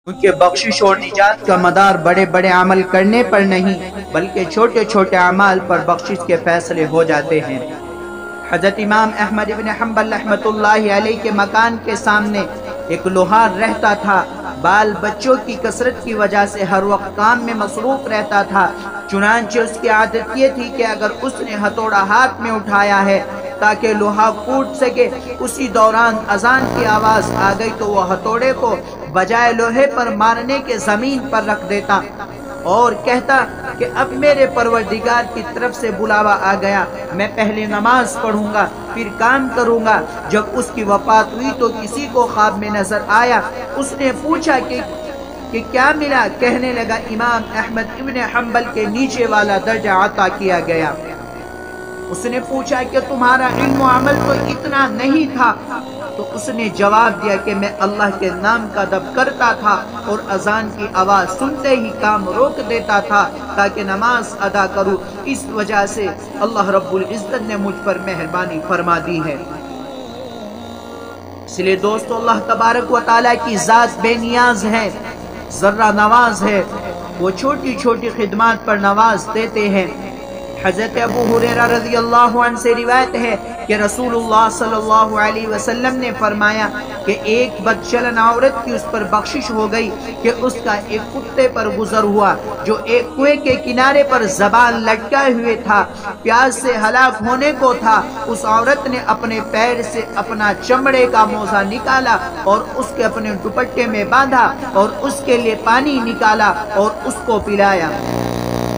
کیونکہ بخشش اور نجات کا مدار بڑے بڑے عمل کرنے پر نہیں بلکہ چھوٹے چھوٹے اعمال پر بخشش کے فیصلے ہو جاتے ہیں۔ حضرت امام احمد بن حنبل رحمۃ اللہ علیہ کے مکان کے سامنے ایک لوہار رہتا تھا۔ بال بچوں کی کثرت کی وجہ سے ہر وقت کام میں مصروف رہتا تھا، چنانچہ اس کی عادت یہ تھی کہ اگر اس نے ہتھوڑا ہاتھ میں اٹھایا ہے تاکہ لوہا پھوٹ سکے، اسی دوران اذان کی آواز آ گئی تو وہ ہتھوڑے کو بجائے لوہے پر مارنے کے زمین پر رکھ دیتا اور کہتا کہ اب میرے پروردگار کی طرف سے بلاوا آ گیا، میں پہلے نماز پڑھوں گا پھر کام کروں گا۔ جب اس کی وفات ہوئی تو کسی کو خواب میں نظر آیا، اس نے پوچھا کہ کیا ملا؟ کہنے لگا امام احمد ابن حنبل کے نیچے والا درجہ عطا کیا گیا۔ اس نے پوچھا کہ تمہارا علم و عمل تو اتنا نہیں تھا؟ تو اس نے جواب دیا کہ میں اللہ کے نام کا ادب کرتا تھا اور اذان کی آواز سنتے ہی کام روک دیتا تھا تاکہ نماز ادا کروں، اس وجہ سے اللہ رب العزت نے مجھ پر مہربانی فرما دی ہے۔ اس لیے دوستو، اللہ تبارک و تعالیٰ کی ذات بے نیاز ہے، ذرہ نواز ہے، وہ چھوٹی چھوٹی خدمات پر نواز دیتے ہیں۔ حضرت ابو ہریرہ رضی اللہ عنہ سے روایت ہے کہ رسول اللہ صلی اللہ علیہ وسلم نے فرمایا کہ ایک بدچلن عورت کی اس پر بخشش ہو گئی کہ اس کا ایک کتے پر گزر ہوا جو ایک کنویں کے کنارے پر زبان لٹکائے ہوئے تھا، پیاس سے ہلاک ہونے کو تھا۔ اس عورت نے اپنے پیر سے اپنا چمڑے کا موزہ نکالا اور اس کے اپنے دوپٹے میں باندھا اور اس کے لیے پانی نکالا اور اس کو پلایا،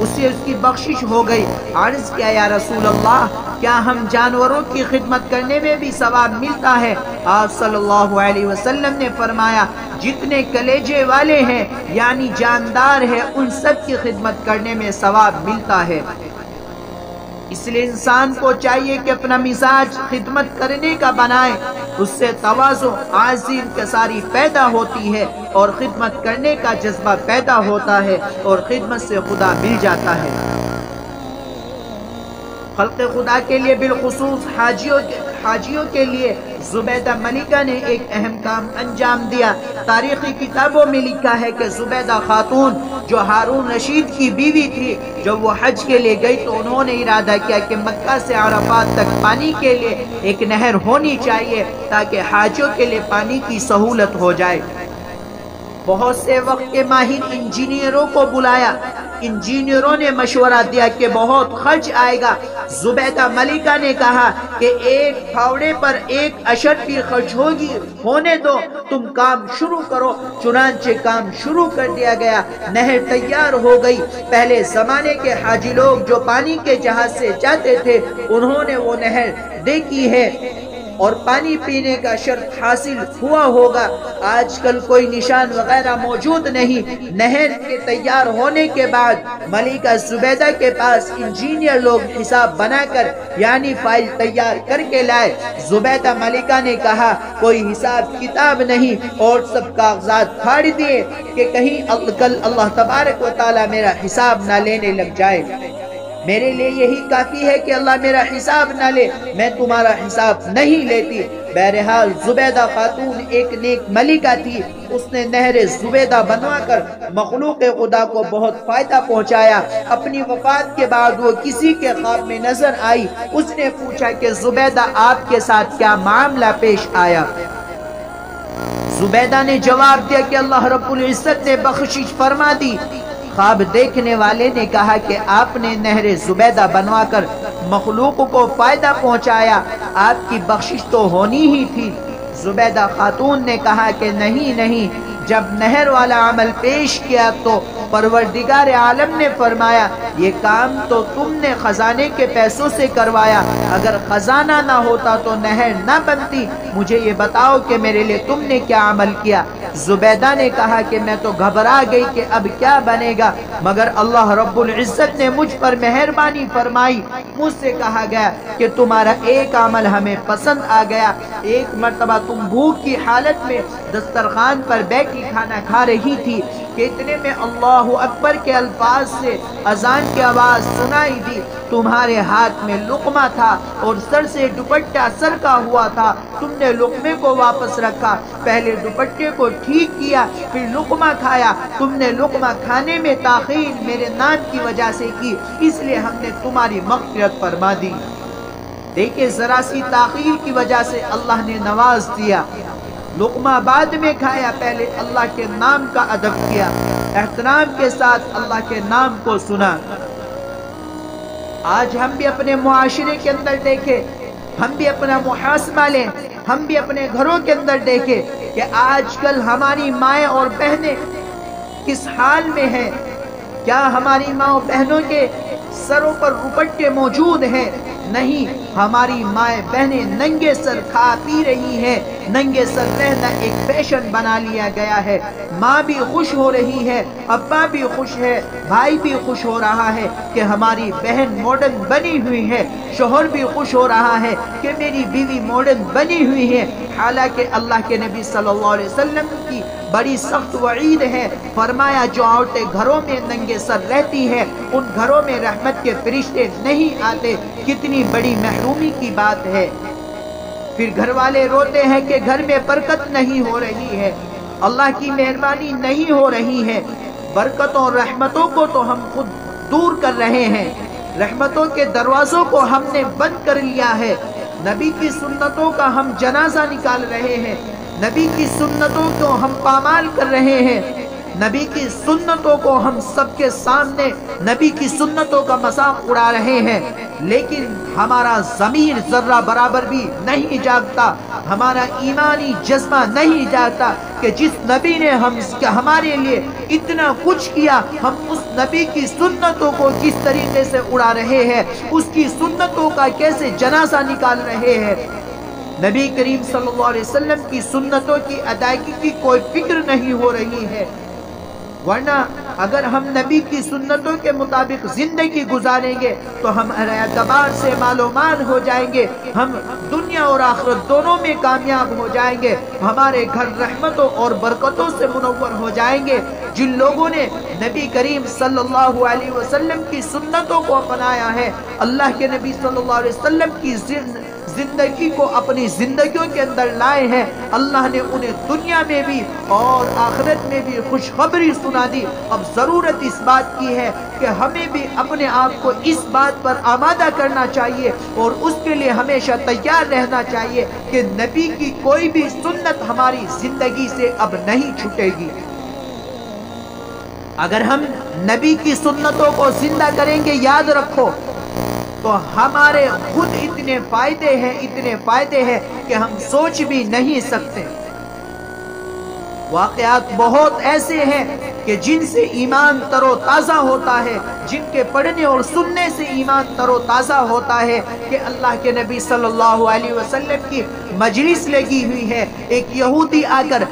اسے اس کی بخشش ہو گئی۔ عرض کیا یا رسول اللہ، کیا ہم جانوروں کی خدمت کرنے میں بھی ثواب ملتا ہے؟ آپ صلی اللہ علیہ وسلم نے فرمایا جتنے کلیجے والے ہیں یعنی جاندار ہیں ان سب کی خدمت کرنے میں ثواب ملتا ہے۔ اس لیے انسان کو چاہیے کہ اپنا مزاج خدمت کرنے کا بنائے، اس سے تواضع، عاجزی، انکساری پیدا ہوتی ہے اور خدمت کرنے کا جذبہ پیدا ہوتا ہے اور خدمت سے خدا مل جاتا ہے۔ خلق خدا کے لیے بالخصوص حاجیوں کے لیے زبیدہ ملکہ نے ایک اہم کام انجام دیا۔ تاریخی کتابوں میں لکھا ہے کہ زبیدہ خاتون جو ہارون رشید کی بیوی تھی، جب وہ حج کے لیے گئی تو انہوں نے ارادہ کیا کہ مکہ سے عرفات تک پانی کے لیے ایک نہر ہونی چاہیے تاکہ حاجیوں کے لیے پانی کی سہولت ہو جائے۔ بہت سے وقت کے ماہر انجینئروں کو بلایا، انجینئروں نے مشورہ دیا کہ بہت خرچ آئے گا۔ زبیدہ ملکہ نے کہا کہ ایک پھاوڑے پر ایک اشر بھی خرچ ہونے دو، تم کام شروع کرو۔ چنانچہ کام شروع کر دیا گیا، نہر تیار ہو گئی۔ پہلے زمانے کے حاجی لوگ جو پانی کے جہاز سے جاتے تھے انہوں نے وہ نہر دیکھی ہے اور پانی پینے کا شرط حاصل ہوا ہوگا۔ آج کل کوئی نشان وغیرہ موجود نہیں۔ نہر کے تیار ہونے کے بعد ملکہ زبیدہ کے پاس انجینئر لوگ حساب بنا کر یعنی فائل تیار کر کے لائے۔ زبیدہ ملکہ نے کہا کوئی حساب کتاب نہیں اور سب کاغذات پھاڑ دیے کہ کہیں کل اللہ تبارک و تعالی میرا حساب نہ لینے لگ جائے۔ میرے لیے یہی کافی ہے کہ اللہ میرا حساب نہ لے، میں تمہارا حساب نہیں لیتی۔ بہرحال زبیدہ خاتون ایک نیک ملکہ تھی، اس نے نہر زبیدہ بنوا کر مخلوق خدا کو بہت فائدہ پہنچایا۔ اپنی وفات کے بعد وہ کسی کے خواب میں نظر آئی، اس نے پوچھا کہ زبیدہ آپ کے ساتھ کیا معاملہ پیش آیا؟ زبیدہ نے جواب دیا کہ اللہ رب العزت نے بخشش فرما دی۔ خواب دیکھنے والے نے کہا کہ آپ نے نہر زبیدہ بنوا کر مخلوق کو فائدہ پہنچایا، آپ کی بخشش تو ہونی ہی تھی۔ زبیدہ خاتون نے کہا کہ نہیں، جب نہر والا عمل پیش کیا تو پروردگار عالم نے فرمایا یہ کام تو تم نے خزانے کے پیسوں سے کروایا، اگر خزانہ نہ ہوتا تو نہر نہ بنتی، مجھے یہ بتاؤ کہ میرے لیے تم نے کیا عمل کیا؟ زبیدہ نے کہا کہ میں تو گھبرا گئی کہ اب کیا بنے گا، مگر اللہ رب العزت نے مجھ پر مہربانی فرمائی، مجھ سے کہا گیا کہ تمہارا ایک عمل ہمیں پسند آ گیا۔ ایک مرتبہ تم بھوک کی حالت میں دسترخوان پر بیٹھی کھانا کھا رہی تھی کہ اتنے میں اللہ اکبر کے الفاظ سے اذان کی آواز سنائی دی، تمہارے ہاتھ میں لقمہ تھا اور سر سے دوپٹہ سرکا ہوا تھا، تم نے لقمے کو واپس رکھا، پہلے دوپٹے کو ٹھیک کیا پھر لقمہ کھایا، تم نے لقمہ کھانے میں تاخیر میرے نام کی وجہ سے کی، اس لیے ہم نے تمہاری مغفرت فرما دی۔ دیکھیں ذرا سی تاخیر کی وجہ سے اللہ نے نواز دیا، لقمہ بعد میں کھایا، پہلے اللہ کے نام کا ادب کیا، احترام کے ساتھ اللہ کے نام کو سنا۔ آج ہم بھی اپنے معاشرے کے اندر دیکھیں، ہم بھی اپنا محاسبہ لیں، ہم بھی اپنے گھروں کے اندر دیکھیں کہ آج کل ہماری مائیں اور بہنیں کس حال میں ہیں۔ کیا ہماری ماں اور بہنوں کے سروں پر دوپٹے موجود ہیں؟ نہیں، ہماری مائیں بہنیں ننگے سر کھا پی رہی ہیں، ننگے سر رہنا ایک فیشن بنا لیا گیا ہے۔ ماں بھی خوش ہو رہی ہے، ابا بھی خوش ہے، بھائی بھی خوش ہو رہا ہے کہ ہماری بہن ماڈرن بنی ہوئی ہے، شوہر بھی خوش ہو رہا ہے کہ میری بیوی ماڈرن بنی ہوئی ہے، حالانکہ اللہ کے نبی صلی اللہ علیہ وسلم کی بڑی سخت وعید ہے، فرمایا جو عورتیں گھروں میں ننگے سر رہتی ہیں ان گھروں میں رحمت کے فرشتے نہیں آتے۔ کتنی بڑی محرومی کی بات ہے۔ پھر گھر والے روتے ہیں کہ گھر میں برکت نہیں ہو رہی ہے، اللہ کی مہربانی نہیں ہو رہی ہے، برکتوں اور رحمتوں کو تو ہم خود دور کر رہے ہیں، رحمتوں کے دروازوں کو ہم نے بند کر لیا ہے، نبی کی سنتوں کا ہم جنازہ نکال رہے ہیں، نبی کی سنتوں کو ہم پامال کر رہے ہیں، نبی کی سنتوں کو ہم سب کے سامنے نبی کی سنتوں کا مذاق اڑا رہے ہیں، لیکن ہمارا ضمیر ذرہ برابر بھی نہیں جاگتا، ہمارا ایمانی جذبہ نہیں جاگتا کہ جس نبی نے ہمارے لیے اتنا کچھ کیا، ہم اس نبی کی سنتوں کو کس طریقے سے اڑا رہے ہیں، اس کی سنتوں کا کیسے جنازہ نکال رہے ہیں۔ نبی کریم صلی اللہ علیہ وسلم کی سنتوں کی ادائیگی کی کوئی فکر نہیں ہو رہی ہے، ورنہ اگر ہم نبی کی سنتوں کے مطابق زندگی گزاریں گے تو ہم ہر اعتبار سے مال و مال ہو جائیں گے، ہم دنیا اور آخرت دونوں میں کامیاب ہو جائیں گے، ہمارے گھر رحمتوں اور برکتوں سے منور ہو جائیں گے۔ جن لوگوں نے نبی کریم صلی اللہ علیہ وسلم کی سنتوں کو اپنایا ہے، اللہ کے نبی صلی اللہ علیہ وسلم کی زندگی کو اپنی زندگیوں کے اندر لائے ہیں، اللہ نے انہیں دنیا میں بھی اور آخرت میں بھی خوشخبری سنا دی۔ اب ضرورت اس بات کی ہے کہ ہمیں بھی اپنے آپ کو اس بات پر آمادہ کرنا چاہیے اور اس کے لیے ہمیشہ تیار رہنا چاہیے کہ نبی کی کوئی بھی سنت ہماری زندگی سے اب نہیں چھوٹے گی۔ اگر ہم نبی کی سنتوں کو زندہ کریں گے، یاد رکھو تو ہمارے خود اتنے فائدے ہیں کہ ہم سوچ بھی نہیں سکتے۔ واقعات بہت ایسے ہیں کہ جن سے ایمان تر و تازہ ہوتا ہے، جن کے پڑھنے اور سننے سے ایمان تر و تازہ ہوتا ہے کہ اللہ کے نبی صلی اللہ علیہ وسلم کی مجلس لگی ہوئی ہے، ایک یہودی آ کر